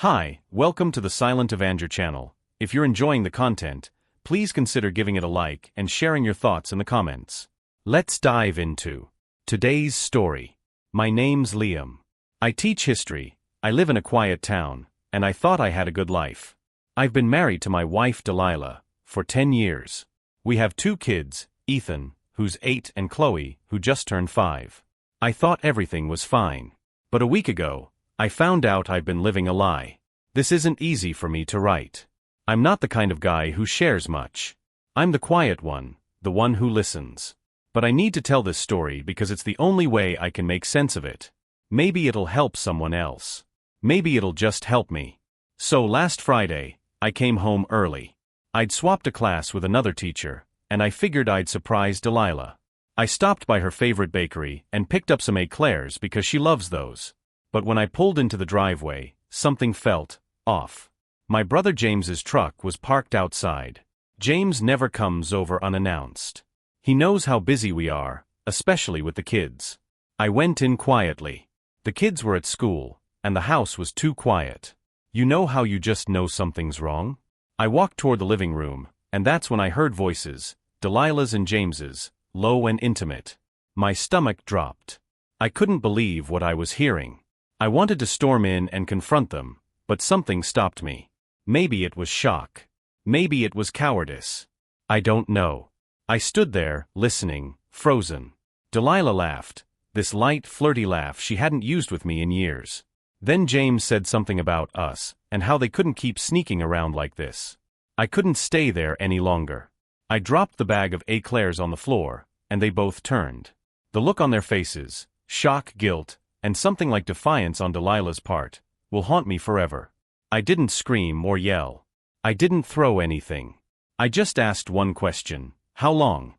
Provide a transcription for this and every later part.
Hi, welcome to the Silent Avenger channel. If you're enjoying the content, please consider giving it a like and sharing your thoughts in the comments. Let's dive into today's story. My name's Liam. I teach history, I live in a quiet town, and I thought I had a good life. I've been married to my wife Delilah for 10 years. We have 2 kids, Ethan, who's 8, and Chloe, who just turned 5. I thought everything was fine. But a week ago, I found out I've been living a lie. This isn't easy for me to write. I'm not the kind of guy who shares much. I'm the quiet one, the one who listens. But I need to tell this story because it's the only way I can make sense of it. Maybe it'll help someone else. Maybe it'll just help me. So last Friday, I came home early. I'd swapped a class with another teacher, and I figured I'd surprise Delilah. I stopped by her favorite bakery and picked up some eclairs because she loves those. But when I pulled into the driveway, something felt off. My brother James's truck was parked outside. James never comes over unannounced. He knows how busy we are, especially with the kids. I went in quietly. The kids were at school, and the house was too quiet. You know how you just know something's wrong? I walked toward the living room, and that's when I heard voices, Delilah's and James's, low and intimate. My stomach dropped. I couldn't believe what I was hearing. I wanted to storm in and confront them, but something stopped me. Maybe it was shock. Maybe it was cowardice. I don't know. I stood there, listening, frozen. Delilah laughed, this light, flirty laugh she hadn't used with me in years. Then James said something about us, and how they couldn't keep sneaking around like this. I couldn't stay there any longer. I dropped the bag of eclairs on the floor, and they both turned. The look on their faces, shock, guilt, and something like defiance on Delilah's part, will haunt me forever. I didn't scream or yell. I didn't throw anything. I just asked one question: how long?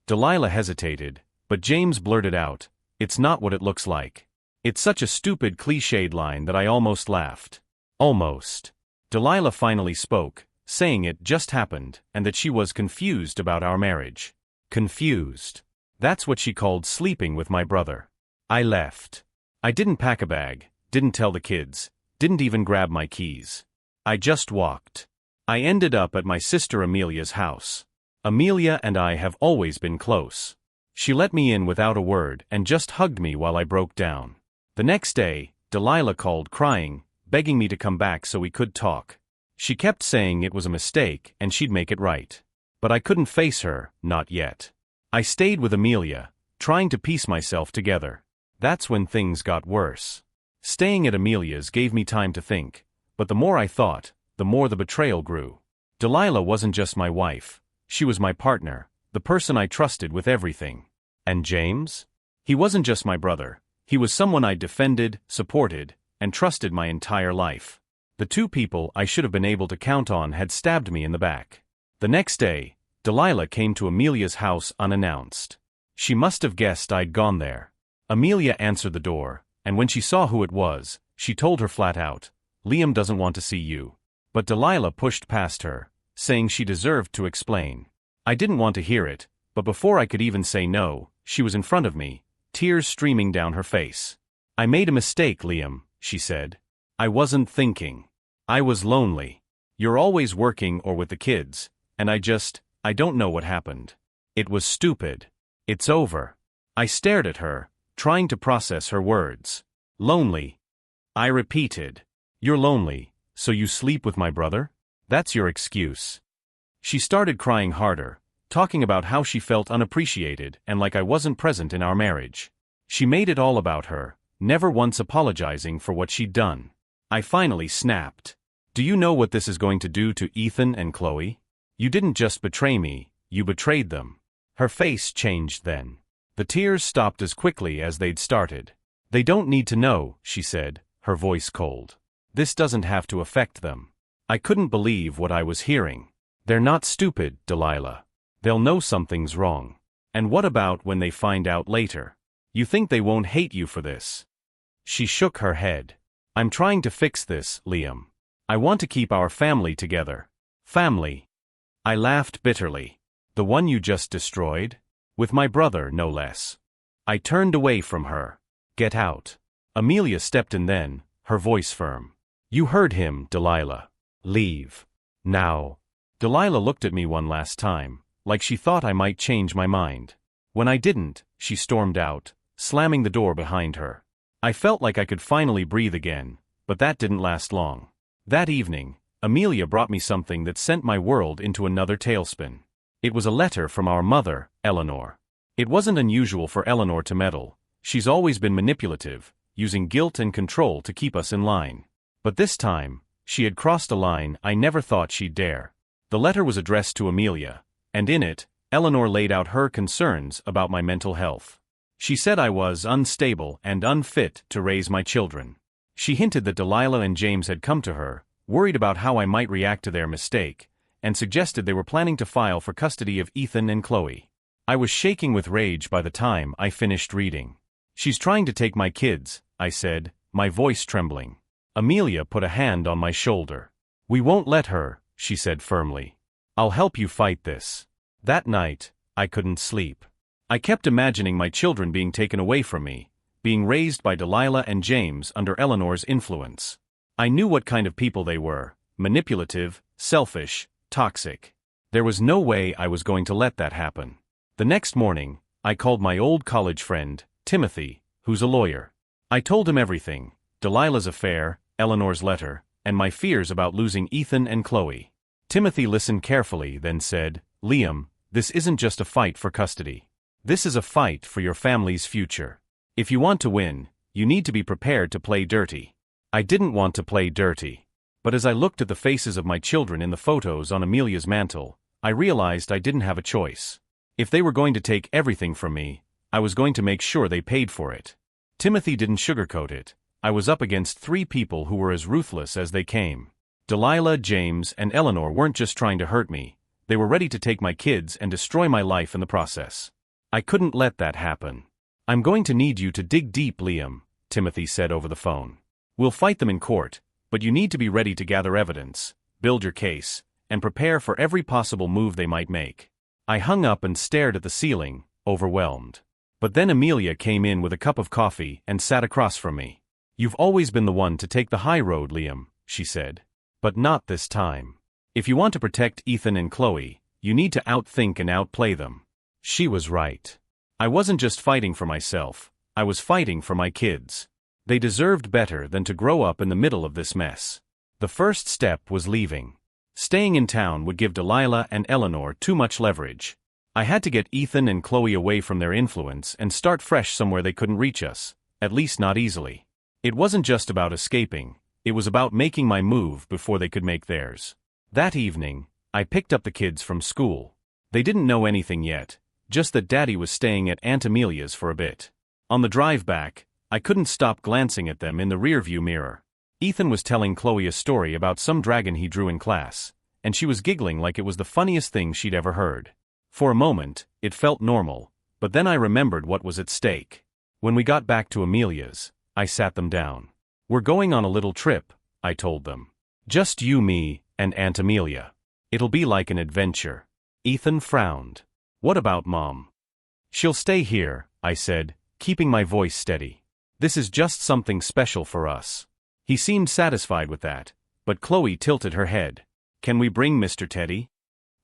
Delilah hesitated, but James blurted out, "It's not what it looks like." It's such a stupid, cliched line that I almost laughed. Almost. Delilah finally spoke, saying it just happened and that she was confused about our marriage. Confused. That's what she called sleeping with my brother. I left. I didn't pack a bag, didn't tell the kids, didn't even grab my keys. I just walked. I ended up at my sister Amelia's house. Amelia and I have always been close. She let me in without a word and just hugged me while I broke down. The next day, Delilah called crying, begging me to come back so we could talk. She kept saying it was a mistake and she'd make it right. But I couldn't face her, not yet. I stayed with Amelia, trying to piece myself together. That's when things got worse. Staying at Amelia's gave me time to think, but the more I thought, the more the betrayal grew. Delilah wasn't just my wife, she was my partner, the person I trusted with everything. And James? He wasn't just my brother, he was someone I defended, supported, and trusted my entire life. The 2 people I should have been able to count on had stabbed me in the back. The next day, Delilah came to Amelia's house unannounced. She must have guessed I'd gone there. Amelia answered the door, and when she saw who it was, she told her flat out, "Liam doesn't want to see you." But Delilah pushed past her, saying she deserved to explain. I didn't want to hear it, but before I could even say no, she was in front of me, tears streaming down her face. "I made a mistake, Liam," she said. "I wasn't thinking. I was lonely. You're always working or with the kids, and I don't know what happened. It was stupid. It's over." I stared at her, trying to process her words. "Lonely?" I repeated. "You're lonely, so you sleep with my brother? That's your excuse." She started crying harder, talking about how she felt unappreciated and like I wasn't present in our marriage. She made it all about her, never once apologizing for what she'd done. I finally snapped. "Do you know what this is going to do to Ethan and Chloe? You didn't just betray me, you betrayed them." Her face changed then. The tears stopped as quickly as they'd started. "They don't need to know," she said, her voice cold. "This doesn't have to affect them." I couldn't believe what I was hearing. "They're not stupid, Delilah. They'll know something's wrong. And what about when they find out later? You think they won't hate you for this?" She shook her head. "I'm trying to fix this, Liam. I want to keep our family together." "Family?" I laughed bitterly. "The one you just destroyed? With my brother, no less." I turned away from her. "Get out." Amelia stepped in then, her voice firm. You heard him, Delilah. Leave. Now. Delilah looked at me one last time, like she thought I might change my mind. When I didn't, she stormed out, slamming the door behind her. I felt like I could finally breathe again, but that didn't last long. That evening, Amelia brought me something that sent my world into another tailspin. It was a letter from our mother, Eleanor. It wasn't unusual for Eleanor to meddle. She's always been manipulative, using guilt and control to keep us in line. But this time, she had crossed a line I never thought she'd dare. The letter was addressed to Amelia, and in it, Eleanor laid out her concerns about my mental health. She said I was unstable and unfit to raise my children. She hinted that Delilah and James had come to her, worried about how I might react to their mistake, and suggested they were planning to file for custody of Ethan and Chloe. I was shaking with rage by the time I finished reading. "She's trying to take my kids," I said, my voice trembling. Amelia put a hand on my shoulder. "We won't let her," she said firmly. "I'll help you fight this." That night, I couldn't sleep. I kept imagining my children being taken away from me, being raised by Delilah and James under Eleanor's influence. I knew what kind of people they were: manipulative, selfish, toxic. There was no way I was going to let that happen. The next morning, I called my old college friend, Timothy, who's a lawyer. I told him everything: Delilah's affair, Eleanor's letter, and my fears about losing Ethan and Chloe. Timothy listened carefully, then said, "Liam, this isn't just a fight for custody. This is a fight for your family's future. If you want to win, you need to be prepared to play dirty." I didn't want to play dirty. But as I looked at the faces of my children in the photos on Amelia's mantle, I realized I didn't have a choice. If they were going to take everything from me, I was going to make sure they paid for it. Timothy didn't sugarcoat it. I was up against 3 people who were as ruthless as they came. Delilah, James, and Eleanor weren't just trying to hurt me. They were ready to take my kids and destroy my life in the process. I couldn't let that happen. "I'm going to need you to dig deep, Liam," Timothy said over the phone. "We'll fight them in court, but you need to be ready to gather evidence, build your case, and prepare for every possible move they might make." I hung up and stared at the ceiling, overwhelmed. But then Amelia came in with a cup of coffee and sat across from me. "You've always been the one to take the high road, Liam," she said. "But not this time. If you want to protect Ethan and Chloe, you need to outthink and outplay them." She was right. I wasn't just fighting for myself, I was fighting for my kids. They deserved better than to grow up in the middle of this mess. The first step was leaving. Staying in town would give Delilah and Eleanor too much leverage. I had to get Ethan and Chloe away from their influence and start fresh somewhere they couldn't reach us, at least not easily. It wasn't just about escaping, it was about making my move before they could make theirs. That evening, I picked up the kids from school. They didn't know anything yet, just that Daddy was staying at Aunt Amelia's for a bit. On the drive back, I couldn't stop glancing at them in the rearview mirror. Ethan was telling Chloe a story about some dragon he drew in class, and she was giggling like it was the funniest thing she'd ever heard. For a moment, it felt normal, but then I remembered what was at stake. When we got back to Amelia's, I sat them down. "We're going on a little trip," I told them. "Just you, me, and Aunt Amelia. It'll be like an adventure." Ethan frowned. "What about Mom?" "She'll stay here," I said, keeping my voice steady. "This is just something special for us." He seemed satisfied with that, but Chloe tilted her head. "Can we bring Mr. Teddy?"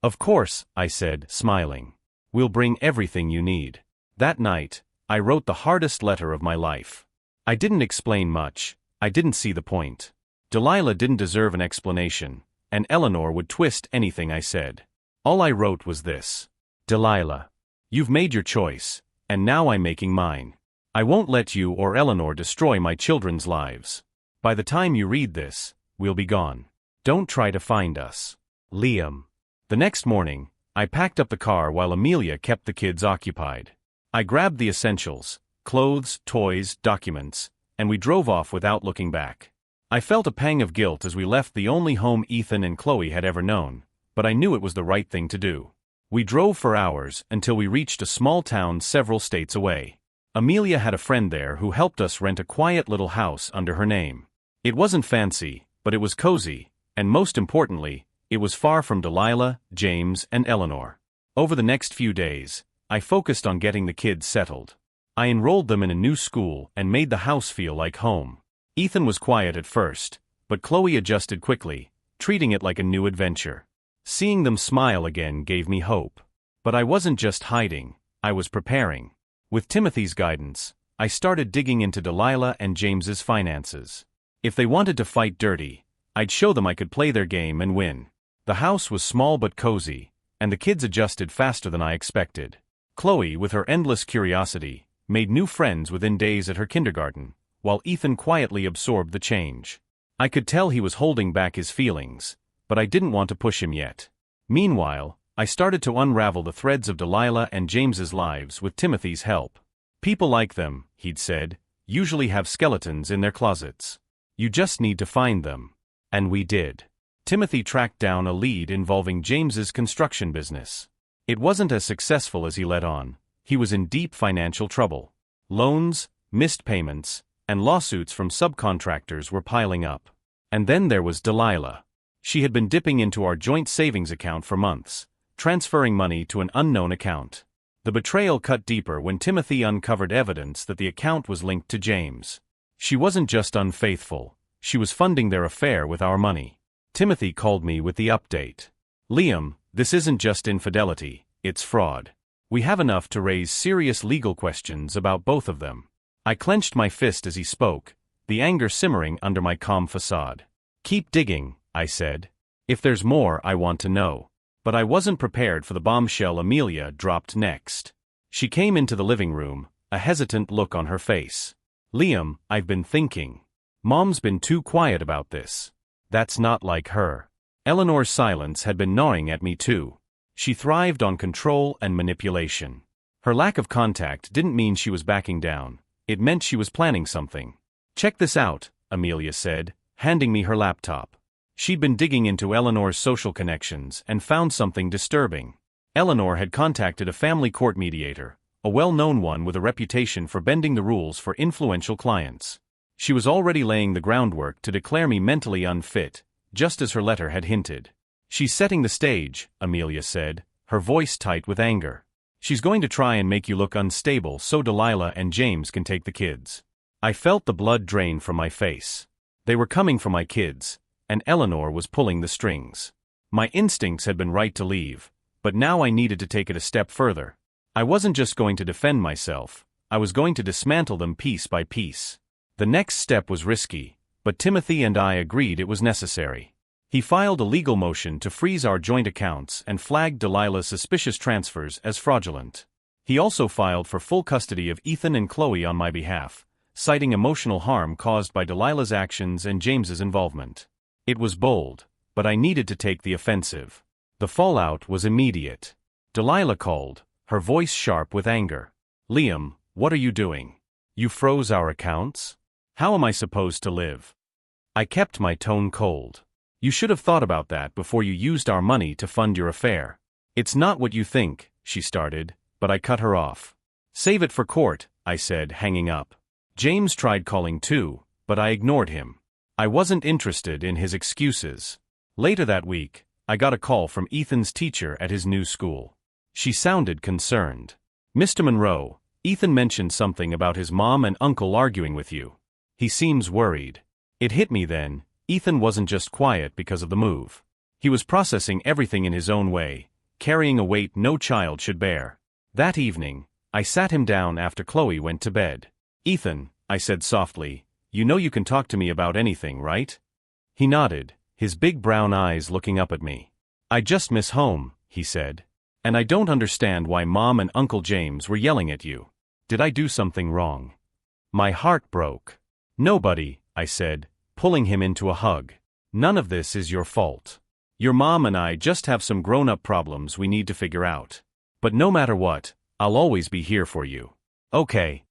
"Of course," I said, smiling. "We'll bring everything you need." That night, I wrote the hardest letter of my life. I didn't explain much. I didn't see the point. Delilah didn't deserve an explanation, and Eleanor would twist anything I said. All I wrote was this: "Delilah, you've made your choice, and now I'm making mine. I won't let you or Eleanor destroy my children's lives. By the time you read this, we'll be gone. Don't try to find us. Liam." The next morning, I packed up the car while Amelia kept the kids occupied. I grabbed the essentials: clothes, toys, documents, and we drove off without looking back. I felt a pang of guilt as we left the only home Ethan and Chloe had ever known, but I knew it was the right thing to do. We drove for hours until we reached a small town several states away. Amelia had a friend there who helped us rent a quiet little house under her name. It wasn't fancy, but it was cozy, and most importantly, it was far from Delilah, James, and Eleanor. Over the next few days, I focused on getting the kids settled. I enrolled them in a new school and made the house feel like home. Ethan was quiet at first, but Chloe adjusted quickly, treating it like a new adventure. Seeing them smile again gave me hope. But I wasn't just hiding, I was preparing. With Timothy's guidance, I started digging into Delilah and James's finances. If they wanted to fight dirty, I'd show them I could play their game and win. The house was small but cozy, and the kids adjusted faster than I expected. Chloe, with her endless curiosity, made new friends within days at her kindergarten, while Ethan quietly absorbed the change. I could tell he was holding back his feelings, but I didn't want to push him yet. Meanwhile, I started to unravel the threads of Delilah and James's lives with Timothy's help. People like them, he'd said, usually have skeletons in their closets. You just need to find them. And we did. Timothy tracked down a lead involving James's construction business. It wasn't as successful as he let on. He was in deep financial trouble. Loans, missed payments, and lawsuits from subcontractors were piling up. And then there was Delilah. She had been dipping into our joint savings account for months, transferring money to an unknown account. The betrayal cut deeper when Timothy uncovered evidence that the account was linked to James. She wasn't just unfaithful, she was funding their affair with our money. Timothy called me with the update. Liam, this isn't just infidelity, it's fraud. We have enough to raise serious legal questions about both of them. I clenched my fist as he spoke, the anger simmering under my calm facade. Keep digging, I said. If there's more, I want to know. But I wasn't prepared for the bombshell Amelia dropped next. She came into the living room, a hesitant look on her face. Liam, I've been thinking. Mom's been too quiet about this. That's not like her. Eleanor's silence had been gnawing at me too. She thrived on control and manipulation. Her lack of contact didn't mean she was backing down. It meant she was planning something. Check this out, Amelia said, handing me her laptop. She'd been digging into Eleanor's social connections and found something disturbing. Eleanor had contacted a family court mediator, a well-known one with a reputation for bending the rules for influential clients. She was already laying the groundwork to declare me mentally unfit, just as her letter had hinted. She's setting the stage, Amelia said, her voice tight with anger. She's going to try and make you look unstable so Delilah and James can take the kids. I felt the blood drain from my face. They were coming for my kids, and Eleanor was pulling the strings. My instincts had been right to leave, but now I needed to take it a step further. I wasn't just going to defend myself, I was going to dismantle them piece by piece. The next step was risky, but Timothy and I agreed it was necessary. He filed a legal motion to freeze our joint accounts and flagged Delilah's suspicious transfers as fraudulent. He also filed for full custody of Ethan and Chloe on my behalf, citing emotional harm caused by Delilah's actions and James's involvement. It was bold, but I needed to take the offensive. The fallout was immediate. Delilah called, her voice sharp with anger. Liam, what are you doing? You froze our accounts? How am I supposed to live? I kept my tone cold. You should have thought about that before you used our money to fund your affair. It's not what you think, she started, but I cut her off. Save it for court, I said, hanging up. James tried calling too, but I ignored him. I wasn't interested in his excuses. Later that week, I got a call from Ethan's teacher at his new school. She sounded concerned. Mr. Monroe, Ethan mentioned something about his mom and uncle arguing with you. He seems worried. It hit me then, Ethan wasn't just quiet because of the move. He was processing everything in his own way, carrying a weight no child should bear. That evening, I sat him down after Chloe went to bed. Ethan, I said softly, you know you can talk to me about anything, right? He nodded, his big brown eyes looking up at me. I just miss home, he said. And I don't understand why Mom and Uncle James were yelling at you. Did I do something wrong? My heart broke. Nobody, I said, pulling him into a hug. None of this is your fault. Your mom and I just have some grown-up problems we need to figure out. But no matter what, I'll always be here for you. Okay.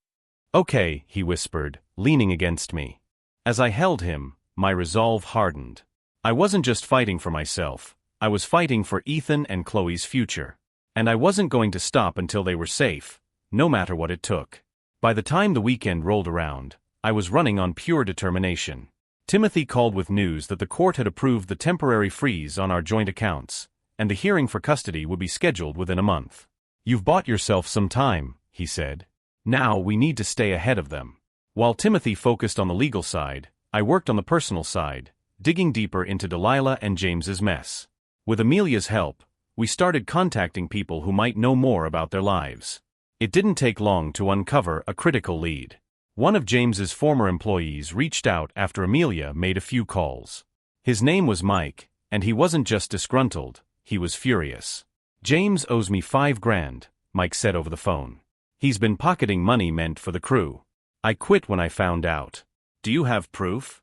Okay, he whispered, leaning against me. As I held him, my resolve hardened. I wasn't just fighting for myself, I was fighting for Ethan and Chloe's future. And I wasn't going to stop until they were safe, no matter what it took. By the time the weekend rolled around, I was running on pure determination. Timothy called with news that the court had approved the temporary freeze on our joint accounts, and the hearing for custody would be scheduled within a month. You've bought yourself some time, he said. Now we need to stay ahead of them. While Timothy focused on the legal side, I worked on the personal side, digging deeper into Delilah and James's mess. With Amelia's help, we started contacting people who might know more about their lives. It didn't take long to uncover a critical lead. One of James's former employees reached out after Amelia made a few calls. His name was Mike, and he wasn't just disgruntled, he was furious. "James owes me $5,000, Mike said over the phone. He's been pocketing money meant for the crew. I quit when I found out. Do you have proof?"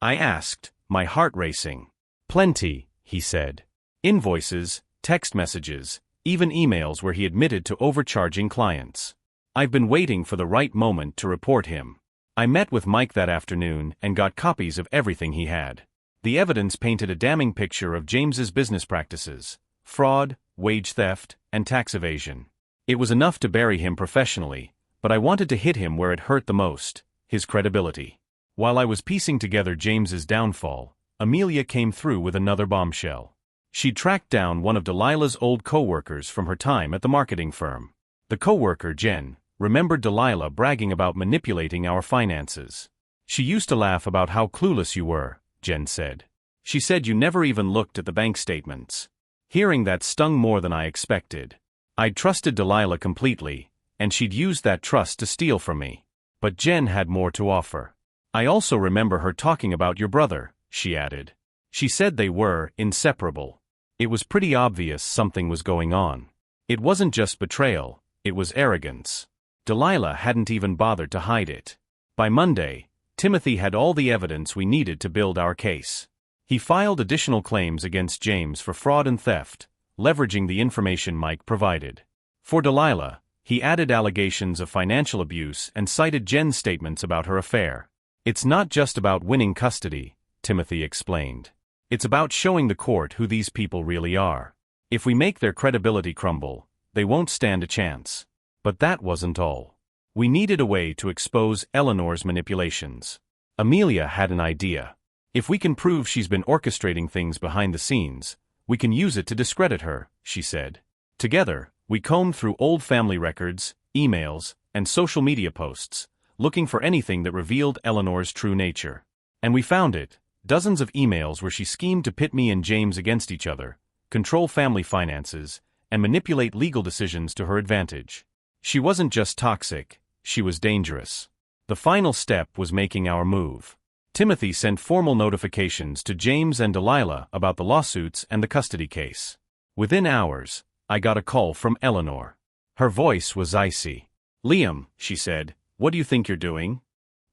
I asked, my heart racing. "Plenty," he said. "Invoices, text messages, even emails where he admitted to overcharging clients. I've been waiting for the right moment to report him." I met with Mike that afternoon and got copies of everything he had. The evidence painted a damning picture of James's business practices: fraud, wage theft, and tax evasion. It was enough to bury him professionally, but I wanted to hit him where it hurt the most: his credibility. While I was piecing together James's downfall, Amelia came through with another bombshell. She'd tracked down one of Delilah's old co-workers from her time at the marketing firm. The co-worker, Jen, remembered Delilah bragging about manipulating our finances. "She used to laugh about how clueless you were," Jen said. "She said you never even looked at the bank statements." Hearing that stung more than I expected. I'd trusted Delilah completely, and she'd used that trust to steal from me. But Jen had more to offer. "I also remember her talking about your brother," she added. "She said they were inseparable." It was pretty obvious something was going on. It wasn't just betrayal, it was arrogance. Delilah hadn't even bothered to hide it. By Monday, Timothy had all the evidence we needed to build our case. He filed additional claims against James for fraud and theft, leveraging the information Mike provided. For Delilah, he added allegations of financial abuse and cited Jen's statements about her affair. "It's not just about winning custody," Timothy explained. "It's about showing the court who these people really are. If we make their credibility crumble, they won't stand a chance." But that wasn't all. We needed a way to expose Eleanor's manipulations. Amelia had an idea. "If we can prove she's been orchestrating things behind the scenes, we can use it to discredit her," she said. Together, we combed through old family records, emails, and social media posts, looking for anything that revealed Eleanor's true nature. And we found it: dozens of emails where she schemed to pit me and James against each other, control family finances, and manipulate legal decisions to her advantage. She wasn't just toxic, she was dangerous. The final step was making our move. Timothy sent formal notifications to James and Delilah about the lawsuits and the custody case. Within hours, I got a call from Eleanor. Her voice was icy. "Liam," she said, "what do you think you're doing?"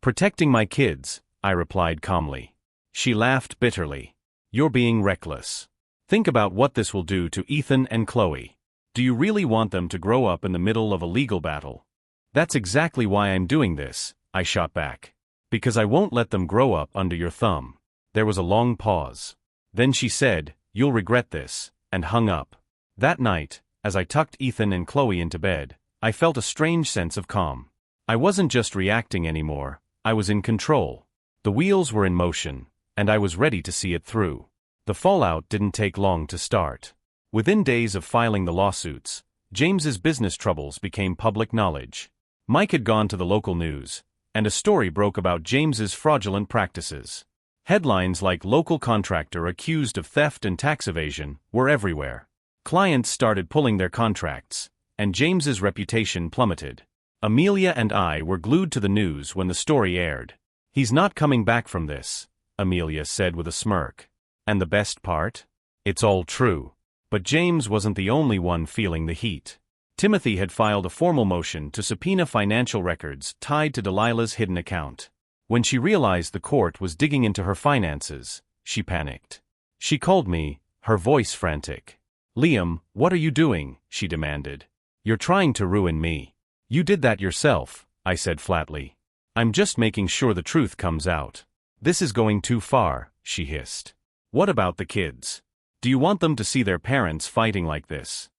"Protecting my kids," I replied calmly. She laughed bitterly. "You're being reckless. Think about what this will do to Ethan and Chloe. Do you really want them to grow up in the middle of a legal battle?" "That's exactly why I'm doing this," I shot back. "Because I won't let them grow up under your thumb." There was a long pause. Then she said, "You'll regret this," and hung up. That night, as I tucked Ethan and Chloe into bed, I felt a strange sense of calm. I wasn't just reacting anymore, I was in control. The wheels were in motion, and I was ready to see it through. The fallout didn't take long to start. Within days of filing the lawsuits, James's business troubles became public knowledge. Mike had gone to the local news, and a story broke about James's fraudulent practices. Headlines like "Local Contractor Accused of Theft and Tax Evasion" were everywhere. Clients started pulling their contracts, and James's reputation plummeted. Amelia and I were glued to the news when the story aired. "He's not coming back from this," Amelia said with a smirk. And the best part? It's all true. But James wasn't the only one feeling the heat. Timothy had filed a formal motion to subpoena financial records tied to Delilah's hidden account. When she realized the court was digging into her finances, she panicked. She called me, her voice frantic. "Liam, what are you doing?" she demanded. "You're trying to ruin me." "You did that yourself," I said flatly. "I'm just making sure the truth comes out." "This is going too far," she hissed. "What about the kids? Do you want them to see their parents fighting like this?"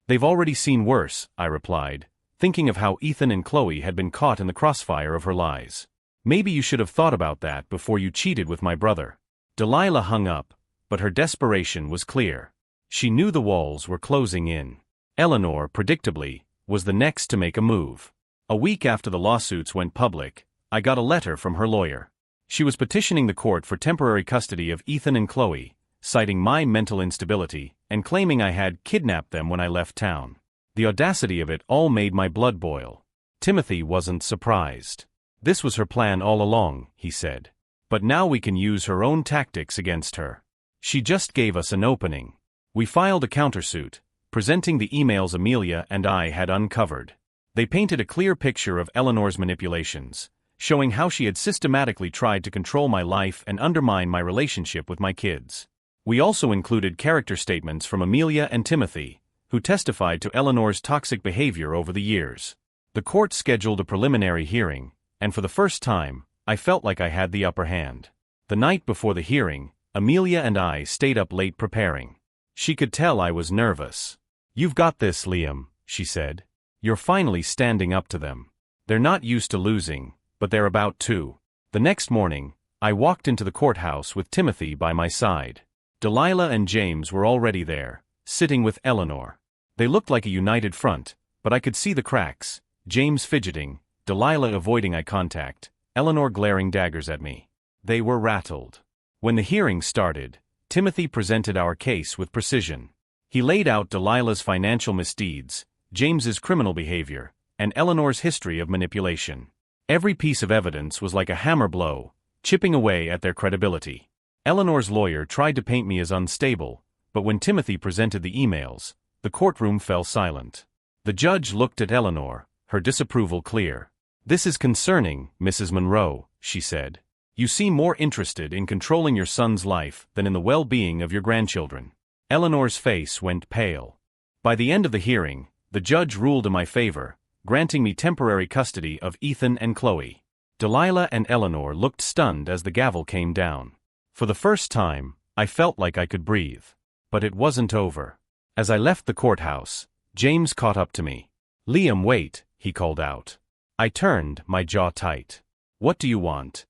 "They've already seen worse," I replied, thinking of how Ethan and Chloe had been caught in the crossfire of her lies. "Maybe you should have thought about that before you cheated with my brother." Delilah hung up, but her desperation was clear. She knew the walls were closing in. Eleanor, predictably, was the next to make a move. A week after the lawsuits went public, I got a letter from her lawyer. She was petitioning the court for temporary custody of Ethan and Chloe, citing my mental instability and claiming I had kidnapped them when I left town. The audacity of it all made my blood boil. Timothy wasn't surprised. This was her plan all along, he said. But now we can use her own tactics against her. She just gave us an opening. We filed a countersuit, presenting the emails Amelia and I had uncovered. They painted a clear picture of Eleanor's manipulations, showing how she had systematically tried to control my life and undermine my relationship with my kids. We also included character statements from Amelia and Timothy, who testified to Eleanor's toxic behavior over the years. The court scheduled a preliminary hearing, and for the first time, I felt like I had the upper hand. The night before the hearing, Amelia and I stayed up late preparing. She could tell I was nervous. "You've got this, Liam," she said. "You're finally standing up to them. They're not used to losing, but they're about to." The next morning, I walked into the courthouse with Timothy by my side. Delilah and James were already there, sitting with Eleanor. They looked like a united front, but I could see the cracks, James fidgeting, Delilah avoiding eye contact, Eleanor glaring daggers at me. They were rattled. When the hearing started, Timothy presented our case with precision. He laid out Delilah's financial misdeeds, James's criminal behavior, and Eleanor's history of manipulation. Every piece of evidence was like a hammer blow, chipping away at their credibility. Eleanor's lawyer tried to paint me as unstable, but when Timothy presented the emails, the courtroom fell silent. The judge looked at Eleanor, her disapproval clear. "This is concerning, Mrs. Monroe," she said. "You seem more interested in controlling your son's life than in the well-being of your grandchildren." Eleanor's face went pale. By the end of the hearing, the judge ruled in my favor, granting me temporary custody of Ethan and Chloe. Delilah and Eleanor looked stunned as the gavel came down. For the first time, I felt like I could breathe. But it wasn't over. As I left the courthouse, James caught up to me. "Liam, wait," he called out. I turned, my jaw tight. "What do you want?"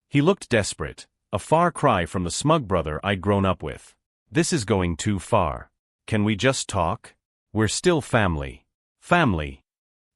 He looked desperate, a far cry from the smug brother I'd grown up with. "This is going too far. Can we just talk? We're still family." "Family?"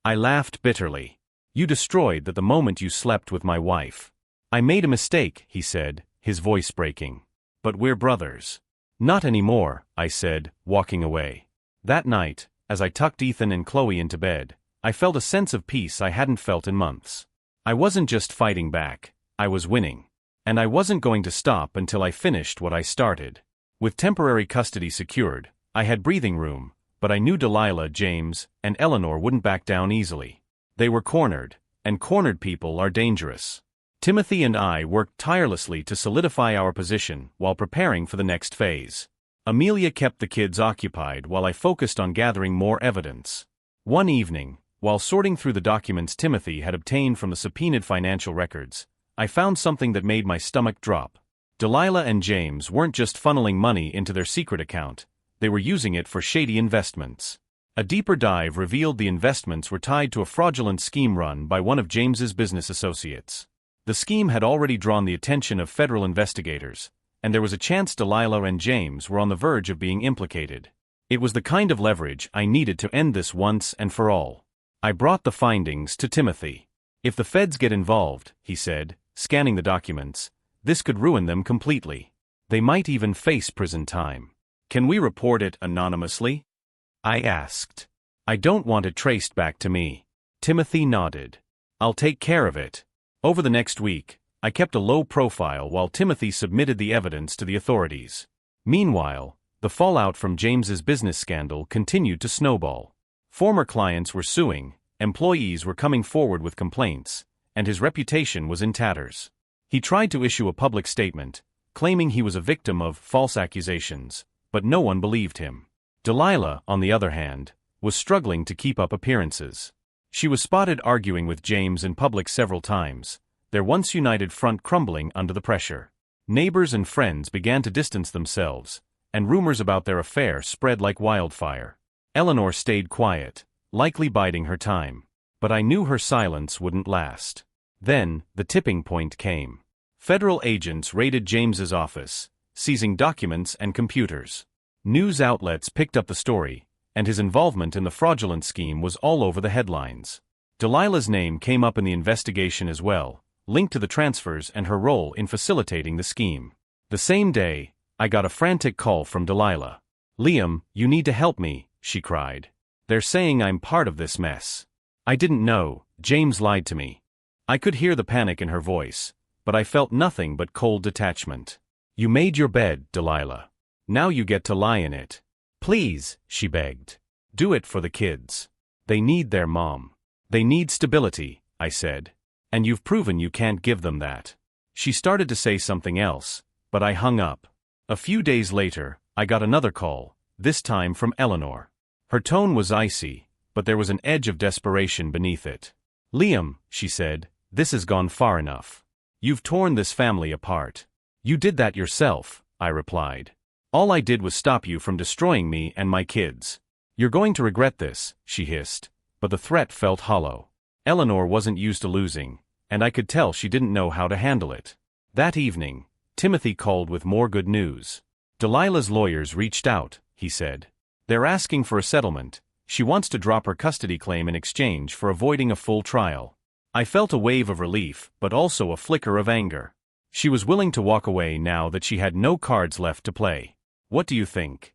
I laughed bitterly. "You destroyed that the moment you slept with my wife." "I made a mistake," he said, his voice breaking. "But we're brothers." "Not anymore," I said, walking away. That night, as I tucked Ethan and Chloe into bed, I felt a sense of peace I hadn't felt in months. I wasn't just fighting back, I was winning. And I wasn't going to stop until I finished what I started. With temporary custody secured, I had breathing room, but I knew Delilah, James, and Eleanor wouldn't back down easily. They were cornered, and cornered people are dangerous. Timothy and I worked tirelessly to solidify our position while preparing for the next phase. Amelia kept the kids occupied while I focused on gathering more evidence. One evening, while sorting through the documents Timothy had obtained from the subpoenaed financial records, I found something that made my stomach drop. Delilah and James weren't just funneling money into their secret account, they were using it for shady investments. A deeper dive revealed the investments were tied to a fraudulent scheme run by one of James's business associates. The scheme had already drawn the attention of federal investigators, and there was a chance Delilah and James were on the verge of being implicated. It was the kind of leverage I needed to end this once and for all. I brought the findings to Timothy. "If the feds get involved," he said, scanning the documents, "this could ruin them completely. They might even face prison time." "Can we report it anonymously?" I asked. "I don't want it traced back to me." Timothy nodded. "I'll take care of it." Over the next week, I kept a low profile while Timothy submitted the evidence to the authorities. Meanwhile, the fallout from James's business scandal continued to snowball. Former clients were suing, employees were coming forward with complaints, and his reputation was in tatters. He tried to issue a public statement, claiming he was a victim of false accusations, but no one believed him. Delilah, on the other hand, was struggling to keep up appearances. She was spotted arguing with James in public several times, their once united front crumbling under the pressure. Neighbors and friends began to distance themselves, and rumors about their affair spread like wildfire. Eleanor stayed quiet, likely biding her time, but I knew her silence wouldn't last. Then, the tipping point came. Federal agents raided James's office, seizing documents and computers. News outlets picked up the story, and his involvement in the fraudulent scheme was all over the headlines. Delilah's name came up in the investigation as well, linked to the transfers and her role in facilitating the scheme. The same day, I got a frantic call from Delilah. "Liam, you need to help me," she cried. "They're saying I'm part of this mess." I didn't know, James lied to me. I could hear the panic in her voice, but I felt nothing but cold detachment. "You made your bed, Delilah. Now you get to lie in it. Please," she begged. "Do it for the kids. They need their mom. They need stability," I said. "And you've proven you can't give them that." She started to say something else, but I hung up. A few days later, I got another call, this time from Eleanor. Her tone was icy, but there was an edge of desperation beneath it. "Liam," she said, "this has gone far enough. You've torn this family apart." "You did that yourself," I replied. "All I did was stop you from destroying me and my kids." "You're going to regret this," she hissed, but the threat felt hollow. Eleanor wasn't used to losing, and I could tell she didn't know how to handle it. That evening, Timothy called with more good news. "Delilah's lawyers reached out," he said. "They're asking for a settlement. She wants to drop her custody claim in exchange for avoiding a full trial." I felt a wave of relief, but also a flicker of anger. She was willing to walk away now that she had no cards left to play. "What do you think?"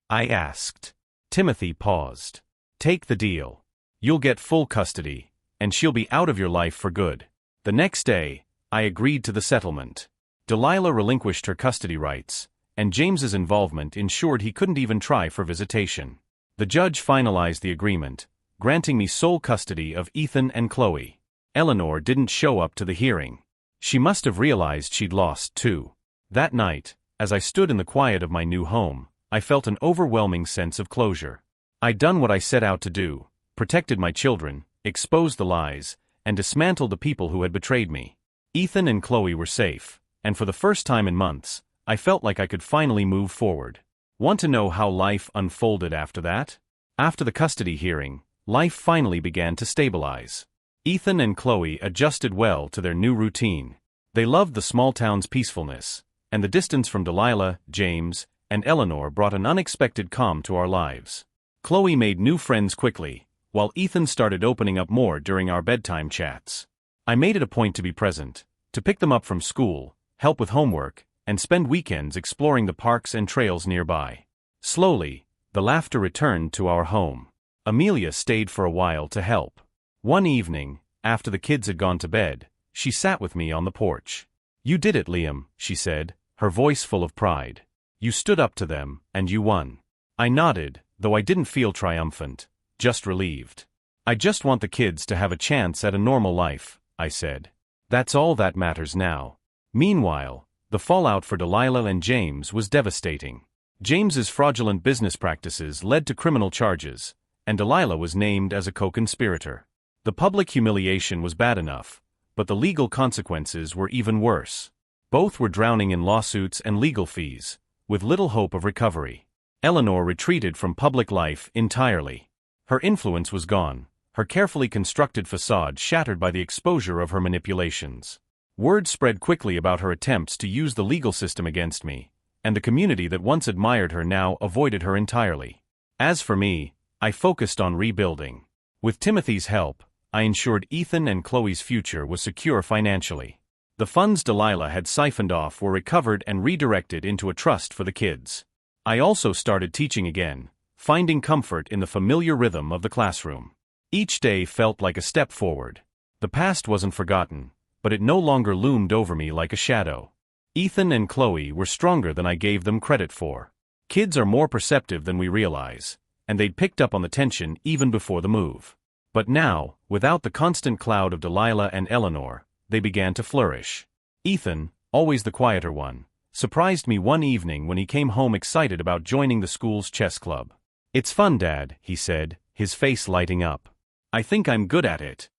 I asked. Timothy paused. "Take the deal. You'll get full custody, and she'll be out of your life for good." The next day, I agreed to the settlement. Delilah relinquished her custody rights, and James's involvement ensured he couldn't even try for visitation. The judge finalized the agreement, granting me sole custody of Ethan and Chloe. Eleanor didn't show up to the hearing. She must have realized she'd lost too. That night, as I stood in the quiet of my new home, I felt an overwhelming sense of closure. I'd done what I set out to do, protected my children, exposed the lies, and dismantled the people who had betrayed me. Ethan and Chloe were safe, and for the first time in months, I felt like I could finally move forward. Want to know how life unfolded after that? After the custody hearing, life finally began to stabilize. Ethan and Chloe adjusted well to their new routine. They loved the small town's peacefulness, and the distance from Delilah, James, and Eleanor brought an unexpected calm to our lives. Chloe made new friends quickly, while Ethan started opening up more during our bedtime chats. I made it a point to be present, to pick them up from school, help with homework, and spend weekends exploring the parks and trails nearby. Slowly, the laughter returned to our home. Amelia stayed for a while to help. One evening, after the kids had gone to bed, she sat with me on the porch. "You did it, Liam," she said, her voice full of pride. "You stood up to them, and you won." I nodded, though I didn't feel triumphant, just relieved. "I just want the kids to have a chance at a normal life," I said. "That's all that matters now." Meanwhile, the fallout for Delilah and James was devastating. James's fraudulent business practices led to criminal charges, and Delilah was named as a co-conspirator. The public humiliation was bad enough, but the legal consequences were even worse. Both were drowning in lawsuits and legal fees, with little hope of recovery. Eleanor retreated from public life entirely. Her influence was gone, her carefully constructed facade shattered by the exposure of her manipulations. Word spread quickly about her attempts to use the legal system against me, and the community that once admired her now avoided her entirely. As for me, I focused on rebuilding. With Timothy's help, I ensured Ethan and Chloe's future was secure financially. The funds Delilah had siphoned off were recovered and redirected into a trust for the kids. I also started teaching again, finding comfort in the familiar rhythm of the classroom. Each day felt like a step forward. The past wasn't forgotten, but it no longer loomed over me like a shadow. Ethan and Chloe were stronger than I gave them credit for. Kids are more perceptive than we realize, and they'd picked up on the tension even before the move. But now, without the constant cloud of Delilah and Eleanor, they began to flourish. Ethan, always the quieter one, surprised me one evening when he came home excited about joining the school's chess club. "It's fun, Dad," he said, his face lighting up. "I think I'm good at it."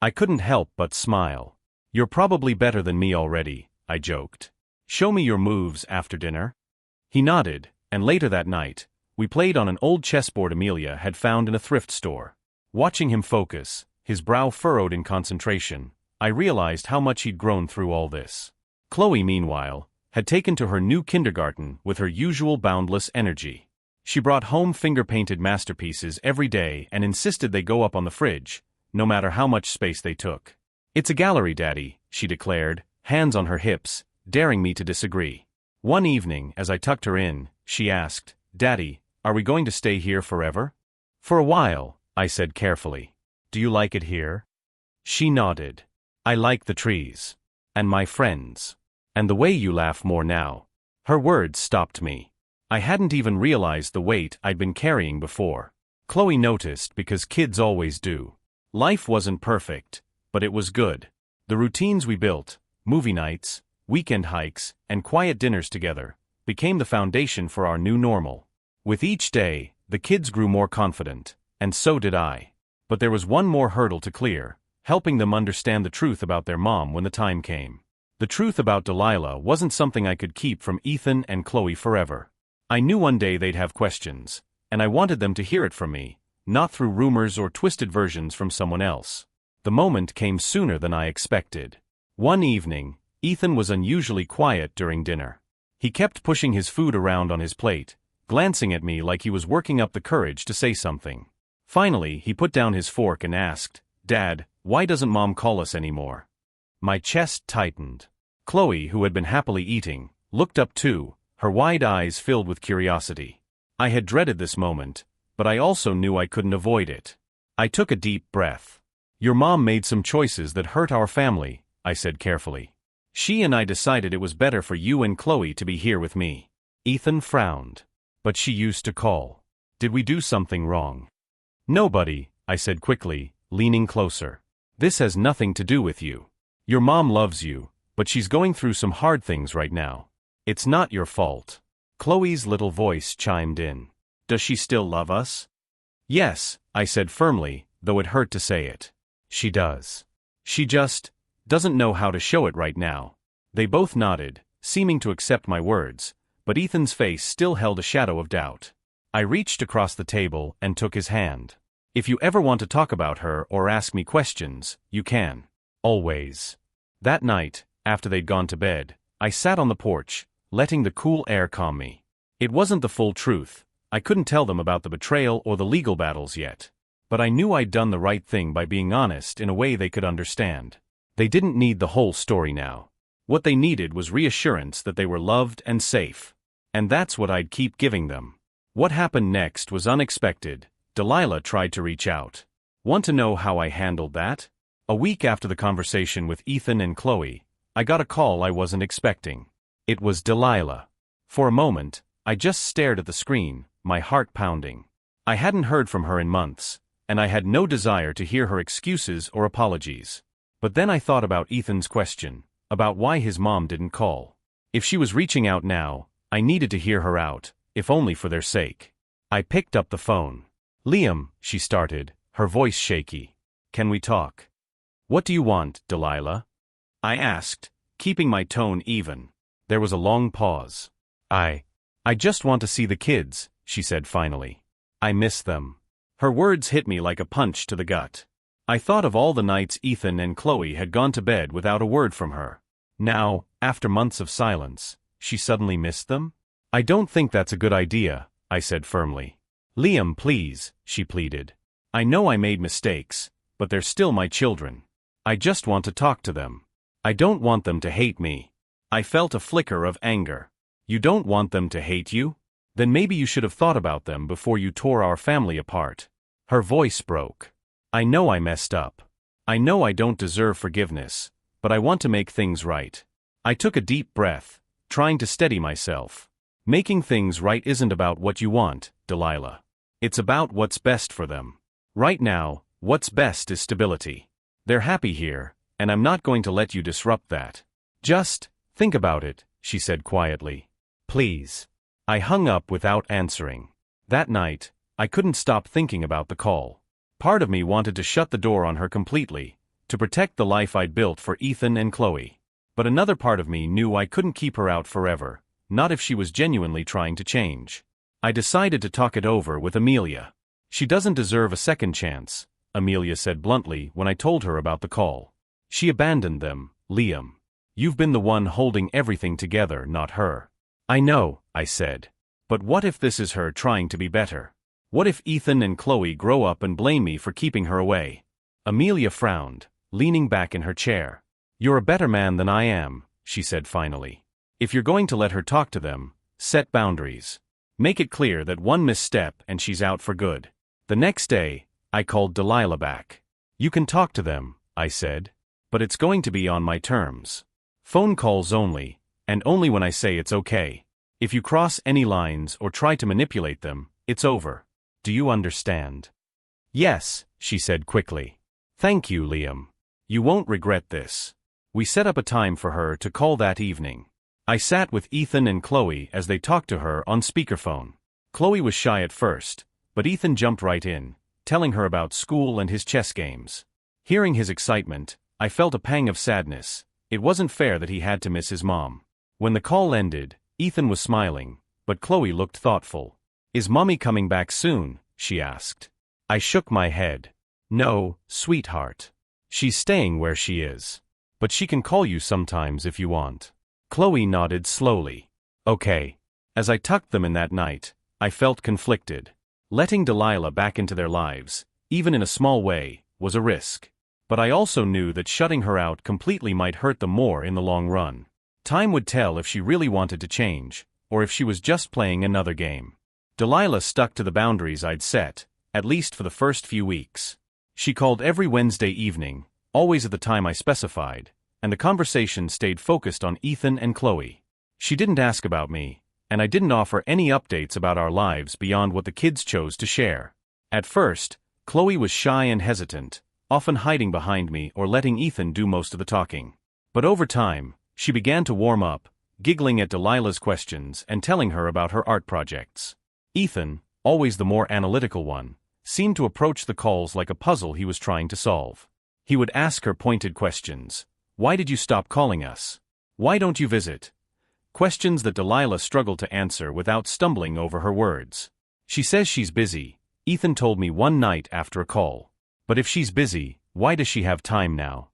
I couldn't help but smile. "You're probably better than me already," I joked. "Show me your moves after dinner." He nodded, and later that night, we played on an old chessboard Amelia had found in a thrift store. Watching him focus, his brow furrowed in concentration, I realized how much he'd grown through all this. Chloe, meanwhile, had taken to her new kindergarten with her usual boundless energy. She brought home finger-painted masterpieces every day and insisted they go up on the fridge, no matter how much space they took. It's a gallery, Daddy, she declared, hands on her hips, daring me to disagree. One evening, as I tucked her in, she asked, Daddy, are we going to stay here forever? For a while, I said carefully. Do you like it here? She nodded. I like the trees. And my friends. And the way you laugh more now. Her words stopped me. I hadn't even realized the weight I'd been carrying before. Chloe noticed because kids always do. Life wasn't perfect, but it was good. The routines we built, movie nights, weekend hikes, and quiet dinners together, became the foundation for our new normal. With each day, the kids grew more confident, and so did I. But there was one more hurdle to clear, helping them understand the truth about their mom when the time came. The truth about Delilah wasn't something I could keep from Ethan and Chloe forever. I knew one day they'd have questions, and I wanted them to hear it from me, not through rumors or twisted versions from someone else. The moment came sooner than I expected. One evening, Ethan was unusually quiet during dinner. He kept pushing his food around on his plate, glancing at me like he was working up the courage to say something. Finally, he put down his fork and asked, Dad, why doesn't Mom call us anymore? My chest tightened. Chloe, who had been happily eating, looked up too, her wide eyes filled with curiosity. I had dreaded this moment, but I also knew I couldn't avoid it. I took a deep breath. Your mom made some choices that hurt our family, I said carefully. She and I decided it was better for you and Chloe to be here with me. Ethan frowned. But she used to call. Did we do something wrong? Nobody, I said quickly, leaning closer. This has nothing to do with you. Your mom loves you, but she's going through some hard things right now. It's not your fault. Chloe's little voice chimed in. Does she still love us? Yes, I said firmly, though it hurt to say it. She does. She just doesn't know how to show it right now. They both nodded, seeming to accept my words, but Ethan's face still held a shadow of doubt. I reached across the table and took his hand. If you ever want to talk about her or ask me questions, you can. Always. That night, after they'd gone to bed, I sat on the porch, letting the cool air calm me. It wasn't the full truth. I couldn't tell them about the betrayal or the legal battles yet. But I knew I'd done the right thing by being honest in a way they could understand. They didn't need the whole story now. What they needed was reassurance that they were loved and safe. And that's what I'd keep giving them. What happened next was unexpected. Delilah tried to reach out. Want to know how I handled that? A week after the conversation with Ethan and Chloe, I got a call I wasn't expecting. It was Delilah. For a moment, I just stared at the screen, my heart pounding. I hadn't heard from her in months, and I had no desire to hear her excuses or apologies. But then I thought about Ethan's question, about why his mom didn't call. If she was reaching out now, I needed to hear her out, if only for their sake. I picked up the phone. Liam, she started, her voice shaky. Can we talk? What do you want, Delilah? I asked, keeping my tone even. There was a long pause. I just want to see the kids, she said finally. I miss them. Her words hit me like a punch to the gut. I thought of all the nights Ethan and Chloe had gone to bed without a word from her. Now, after months of silence, she suddenly missed them? I don't think that's a good idea, I said firmly. Liam, please, she pleaded. I know I made mistakes, but they're still my children. I just want to talk to them. I don't want them to hate me. I felt a flicker of anger. You don't want them to hate you? Then maybe you should have thought about them before you tore our family apart. Her voice broke. I know I messed up. I know I don't deserve forgiveness, but I want to make things right. I took a deep breath, trying to steady myself. Making things right isn't about what you want, Delilah. It's about what's best for them. Right now, what's best is stability. They're happy here, and I'm not going to let you disrupt that. Just think about it, she said quietly. Please. I hung up without answering. That night, I couldn't stop thinking about the call. Part of me wanted to shut the door on her completely, to protect the life I'd built for Ethan and Chloe. But another part of me knew I couldn't keep her out forever, not if she was genuinely trying to change. I decided to talk it over with Amelia. She doesn't deserve a second chance, Amelia said bluntly when I told her about the call. She abandoned them, Liam. You've been the one holding everything together, not her. I know, I said. But what if this is her trying to be better? What if Ethan and Chloe grow up and blame me for keeping her away? Amelia frowned, leaning back in her chair. "You're a better man than I am," she said finally. "If you're going to let her talk to them, set boundaries. Make it clear that one misstep and she's out for good." The next day, I called Delilah back. "You can talk to them," I said, "but it's going to be on my terms. Phone calls only, and only when I say it's okay. If you cross any lines or try to manipulate them, it's over. Do you understand?" "Yes," she said quickly. "Thank you, Liam. You won't regret this." We set up a time for her to call that evening. I sat with Ethan and Chloe as they talked to her on speakerphone. Chloe was shy at first, but Ethan jumped right in, telling her about school and his chess games. Hearing his excitement, I felt a pang of sadness. It wasn't fair that he had to miss his mom. When the call ended, Ethan was smiling, but Chloe looked thoughtful. "Is Mommy coming back soon?" she asked. I shook my head. "No, sweetheart. She's staying where she is. But she can call you sometimes if you want." Chloe nodded slowly. "Okay." As I tucked them in that night, I felt conflicted. Letting Delilah back into their lives, even in a small way, was a risk. But I also knew that shutting her out completely might hurt them more in the long run. Time would tell if she really wanted to change, or if she was just playing another game. Delilah stuck to the boundaries I'd set, at least for the first few weeks. She called every Wednesday evening, always at the time I specified, and the conversation stayed focused on Ethan and Chloe. She didn't ask about me, and I didn't offer any updates about our lives beyond what the kids chose to share. At first, Chloe was shy and hesitant, often hiding behind me or letting Ethan do most of the talking. But over time, she began to warm up, giggling at Delilah's questions and telling her about her art projects. Ethan, always the more analytical one, seemed to approach the calls like a puzzle he was trying to solve. He would ask her pointed questions. "Why did you stop calling us? Why don't you visit?" Questions that Delilah struggled to answer without stumbling over her words. "She says she's busy," Ethan told me one night after a call. "But if she's busy, why does she have time now?"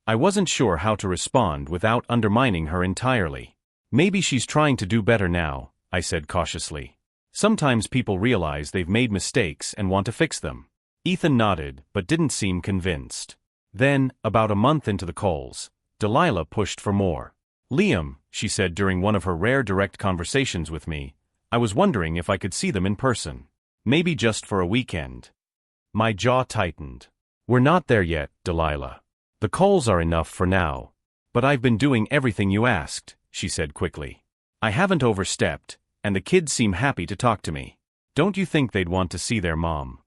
I wasn't sure how to respond without undermining her entirely. "Maybe she's trying to do better now," I said cautiously. "Sometimes people realize they've made mistakes and want to fix them." Ethan nodded, but didn't seem convinced. Then, about a month into the calls, Delilah pushed for more. "Liam," she said during one of her rare direct conversations with me, "I was wondering if I could see them in person. Maybe just for a weekend." My jaw tightened. "We're not there yet, Delilah. The calls are enough for now. But I've been doing everything you asked," she said quickly. "I haven't overstepped, and the kids seem happy to talk to me. Don't you think they'd want to see their mom?"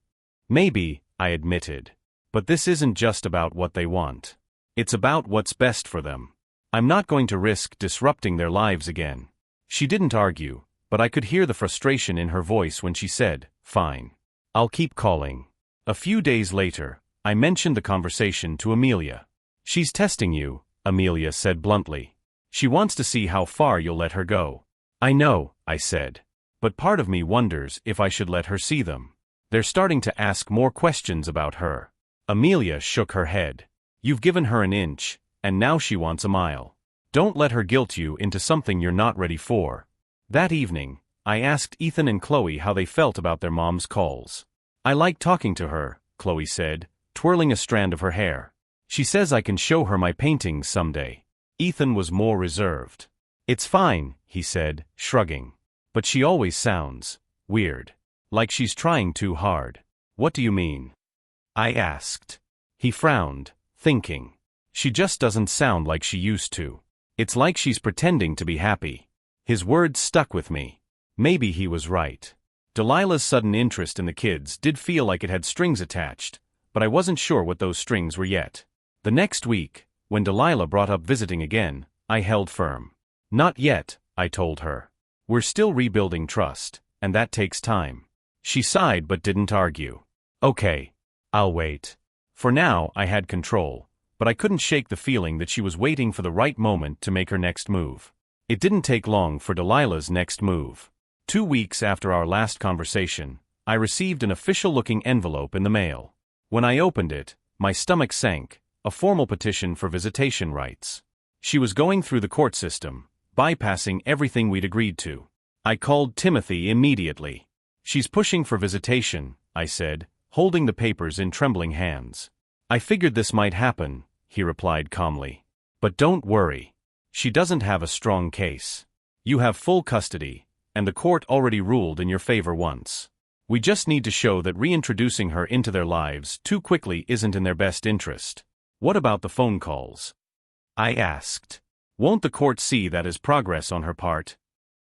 "Maybe," I admitted. "But this isn't just about what they want. It's about what's best for them. I'm not going to risk disrupting their lives again." She didn't argue, but I could hear the frustration in her voice when she said, "Fine. I'll keep calling." A few days later, I mentioned the conversation to Amelia. "She's testing you," Amelia said bluntly. "She wants to see how far you'll let her go." "I know," I said. "But part of me wonders if I should let her see them. They're starting to ask more questions about her." Amelia shook her head. "You've given her an inch, and now she wants a mile. Don't let her guilt you into something you're not ready for." That evening, I asked Ethan and Chloe how they felt about their mom's calls. "I like talking to her," Chloe said, twirling a strand of her hair. "She says I can show her my paintings someday." Ethan was more reserved. "It's fine," he said, shrugging. "But she always sounds weird. Like she's trying too hard." "What do you mean?" I asked. He frowned, thinking. "She just doesn't sound like she used to. It's like she's pretending to be happy." His words stuck with me. Maybe he was right. Delilah's sudden interest in the kids did feel like it had strings attached, but I wasn't sure what those strings were yet. The next week, when Delilah brought up visiting again, I held firm. "Not yet," I told her. "We're still rebuilding trust, and that takes time." She sighed but didn't argue. "Okay. I'll wait." For now, I had control, but I couldn't shake the feeling that she was waiting for the right moment to make her next move. It didn't take long for Delilah's next move. 2 weeks after our last conversation, I received an official-looking envelope in the mail. When I opened it, my stomach sank, a formal petition for visitation rights. She was going through the court system, bypassing everything we'd agreed to. I called Timothy immediately. "She's pushing for visitation," I said, holding the papers in trembling hands. "I figured this might happen, he replied calmly. But don't worry. She doesn't have a strong case. You have full custody, and the court already ruled in your favor once. We just need to show that reintroducing her into their lives too quickly isn't in their best interest. What about the phone calls? I asked. Won't the court see that as progress on her part?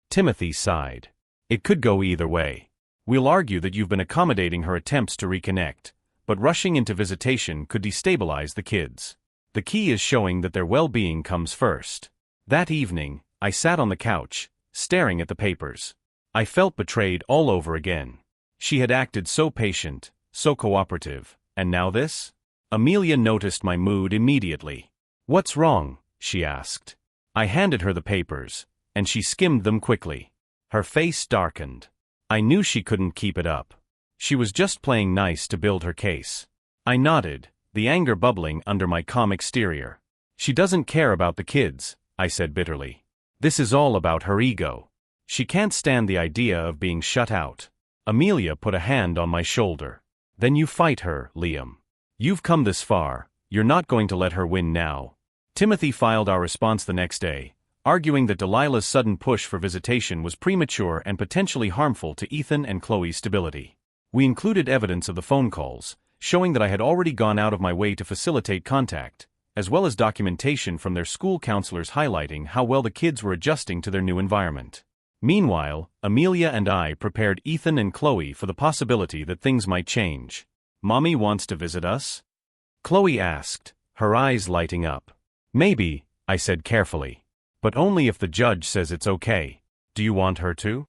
Timothy sighed. It could go either way. We'll argue that you've been accommodating her attempts to reconnect, but rushing into visitation could destabilize the kids. The key is showing that their well-being comes first. That evening, I sat on the couch, staring at the papers. I felt betrayed all over again. She had acted so patient, so cooperative, and now this? Amelia noticed my mood immediately. What's wrong? She asked. I handed her the papers, and she skimmed them quickly. Her face darkened. I knew she couldn't keep it up. She was just playing nice to build her case. I nodded, the anger bubbling under my calm exterior. She doesn't care about the kids, I said bitterly. This is all about her ego. She can't stand the idea of being shut out. Amelia put a hand on my shoulder. Then you fight her, Liam. You've come this far, you're not going to let her win now. Timothy filed our response the next day, arguing that Delilah's sudden push for visitation was premature and potentially harmful to Ethan and Chloe's stability. We included evidence of the phone calls, showing that I had already gone out of my way to facilitate contact, as well as documentation from their school counselors highlighting how well the kids were adjusting to their new environment. Meanwhile, Amelia and I prepared Ethan and Chloe for the possibility that things might change. Mommy wants to visit us? Chloe asked, her eyes lighting up. Maybe, I said carefully. But only if the judge says it's okay. Do you want her to?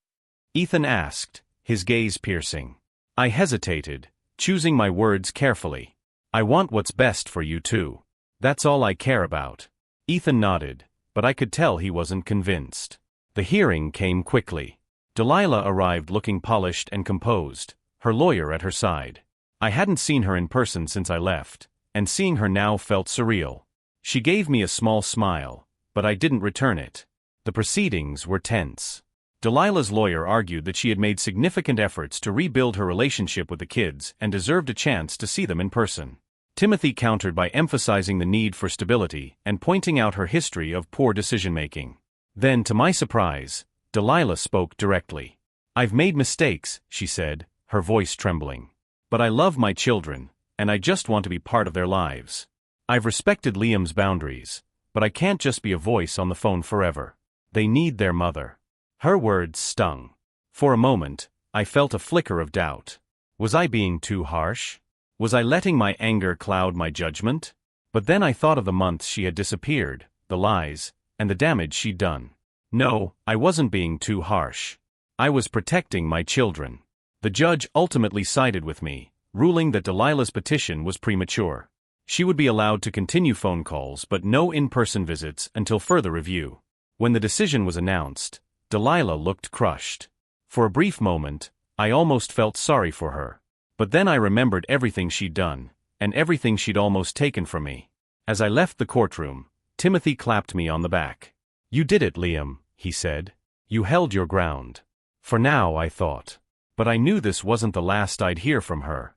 Ethan asked, his gaze piercing. I hesitated, choosing my words carefully. I want what's best for you too. That's all I care about. Ethan nodded, but I could tell he wasn't convinced. The hearing came quickly. Delilah arrived looking polished and composed, her lawyer at her side. I hadn't seen her in person since I left, and seeing her now felt surreal. She gave me a small smile, but I didn't return it. The proceedings were tense. Delilah's lawyer argued that she had made significant efforts to rebuild her relationship with the kids and deserved a chance to see them in person. Timothy countered by emphasizing the need for stability and pointing out her history of poor decision-making. Then, to my surprise, Delilah spoke directly. I've made mistakes, she said, her voice trembling. But I love my children, and I just want to be part of their lives. I've respected Liam's boundaries, but I can't just be a voice on the phone forever. They need their mother. Her words stung. For a moment, I felt a flicker of doubt. Was I being too harsh? Was I letting my anger cloud my judgment? But then I thought of the months she had disappeared, the lies, and the damage she'd done. No, I wasn't being too harsh. I was protecting my children. The judge ultimately sided with me, ruling that Delilah's petition was premature. She would be allowed to continue phone calls but no in-person visits until further review. When the decision was announced, Delilah looked crushed. For a brief moment, I almost felt sorry for her. But then I remembered everything she'd done, and everything she'd almost taken from me. As I left the courtroom, Timothy clapped me on the back. You did it, Liam, he said. You held your ground. For now, I thought. But I knew this wasn't the last I'd hear from her.